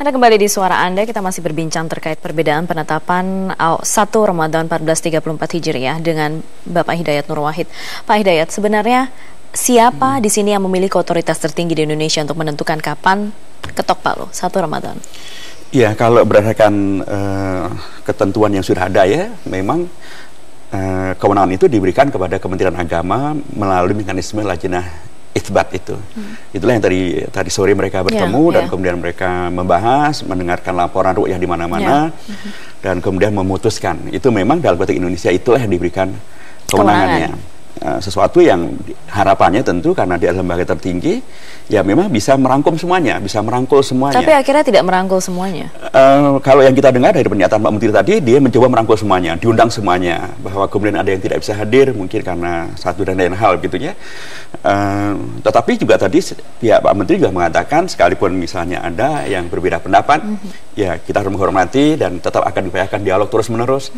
Anda kembali di Suara Anda, kita masih berbincang terkait perbedaan penetapan 1 Ramadan 1434 Hijriah dengan Bapak Hidayat Nur Wahid. Pak Hidayat, sebenarnya siapa di sini yang memiliki otoritas tertinggi di Indonesia untuk menentukan kapan ketok palu 1 Ramadan? Ya, kalau berdasarkan ketentuan yang sudah ada ya, memang kewenangan itu diberikan kepada Kementerian Agama melalui mekanisme lajnah itsbat itu. Itulah yang tadi sore mereka bertemu dan kemudian mereka membahas, mendengarkan laporan ru'yah di mana-mana dan kemudian memutuskan. Itu memang dalam konteks Indonesia itulah yang diberikan kewenangannya. Sesuatu yang harapannya tentu karena dia lembaga tertinggi, ya memang bisa merangkum semuanya, bisa merangkul semuanya. Tapi akhirnya tidak merangkul semuanya. Kalau yang kita dengar dari pernyataan Pak Menteri tadi, dia mencoba merangkul semuanya, diundang semuanya, bahwa kemudian ada yang tidak bisa hadir, mungkin karena satu dan lain hal gitu ya. Tetapi juga tadi pihak Pak Menteri juga mengatakan, sekalipun misalnya ada yang berbeda pendapat, ya kita harus menghormati dan tetap akan diupayakan dialog terus-menerus.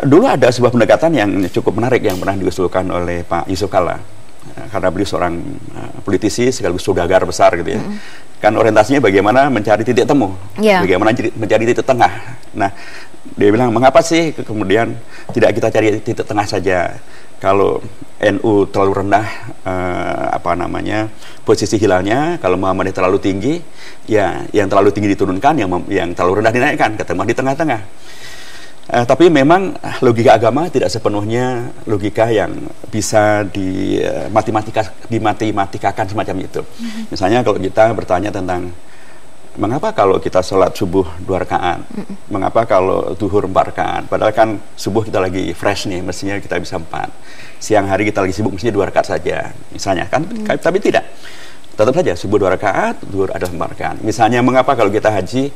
Dulu ada sebuah pendekatan yang cukup menarik yang pernah diusulkan oleh Pak Yusuf Kalla, karena beliau seorang politisi sekaligus saudagar besar gitu ya. Kan orientasinya bagaimana mencari titik temu, bagaimana mencari titik tengah. Nah, dia bilang mengapa sih kemudian tidak kita cari titik tengah saja? Kalau NU terlalu rendah posisi hilalnya, kalau Muhammadiyah terlalu tinggi, ya yang terlalu tinggi diturunkan, yang terlalu rendah dinaikkan, ketemu di tengah-tengah. Tapi memang logika agama tidak sepenuhnya logika yang bisa dimatematika-matematika semacam itu. Misalnya kalau kita bertanya tentang mengapa kalau kita sholat subuh 2 rakaat, mengapa kalau zuhur 4 rakaat, padahal kan subuh kita lagi fresh nih, mestinya kita bisa 4. Siang hari kita lagi sibuk, mestinya 2 rakaat saja, misalnya kan, tapi tidak. Tetap saja subuh 2 rakaat, zuhur adalah 4 rakaat. Misalnya mengapa kalau kita haji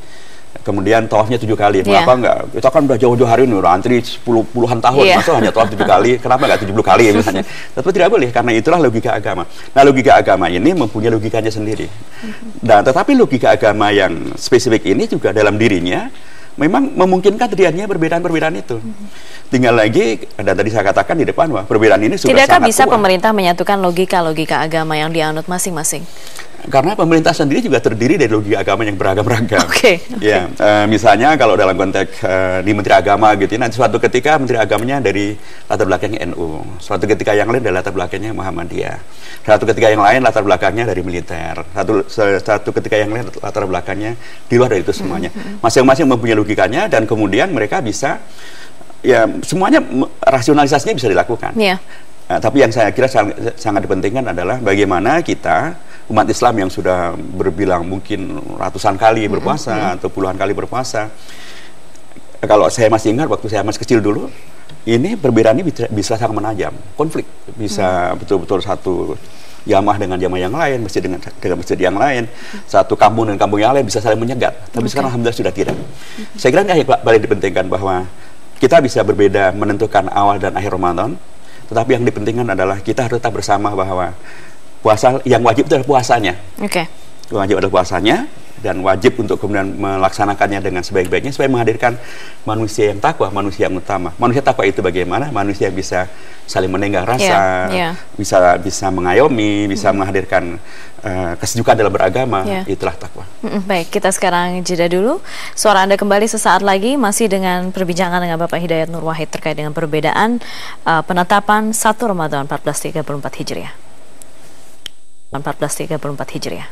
kemudian tawafnya 7 kali, mengapa enggak? Kita kan udah jauh-jauh hari ini, udah antri puluhan tahun, masa hanya tawaf 7 kali, kenapa enggak 70 kali misalnya? Tapi tidak boleh, karena itulah logika agama. Nah, logika agama ini mempunyai logikanya sendiri. Dan tetapi logika agama yang spesifik ini juga dalam dirinya memang memungkinkan terjadinya perbedaan-perbedaan itu. Tinggal lagi, dan tadi saya katakan di depan, bahwa perbedaan ini sudah Tidakkah sangat bisa kuat. pemerintah menyatukan logika-logika agama yang dianut masing-masing? Karena pemerintah sendiri juga terdiri dari logika agama yang beragam-ragam. Ya, misalnya kalau dalam konteks di Menteri Agama gitu, nanti suatu ketika Menteri Agamanya dari latar belakangnya NU, suatu ketika yang lain dari latar belakangnya Muhammadiyah, suatu ketika yang lain latar belakangnya dari militer, satu ketika yang lain latar belakangnya di luar dari itu semuanya. Masing-masing mempunyai logikanya dan kemudian mereka bisa, ya semuanya rasionalisasinya bisa dilakukan. Tapi yang saya kira sangat dipentingkan adalah bagaimana kita umat Islam yang sudah berbilang mungkin ratusan kali berpuasa atau puluhan kali berpuasa. Kalau saya masih ingat waktu saya masih kecil dulu, ini perbedaan ini bisa sangat menajam, konflik bisa betul-betul satu jamaah dengan jamaah yang lain, masjid dengan masjid yang lain, satu kampung dengan kampung yang lain bisa saling menyegat. Tapi sekarang alhamdulillah sudah tidak. Saya kira ini paling dipentingkan, bahwa kita bisa berbeda menentukan awal dan akhir Ramadan, tetapi yang dipentingkan adalah kita harus tetap bersama bahwa puasa yang wajib itu adalah puasanya. Wajib adalah puasanya dan wajib untuk kemudian melaksanakannya dengan sebaik-baiknya supaya menghadirkan manusia yang takwa, manusia yang utama. Manusia takwa itu bagaimana? Manusia yang bisa saling menenggang rasa, bisa mengayomi, bisa menghadirkan kesejukan dalam beragama. Itulah takwa. Baik, kita sekarang jeda dulu. Suara Anda kembali sesaat lagi, masih dengan perbincangan dengan Bapak Hidayat Nur Wahid terkait dengan perbedaan penetapan 1 Ramadan 1434 Hijriah. 1434 Hijriah.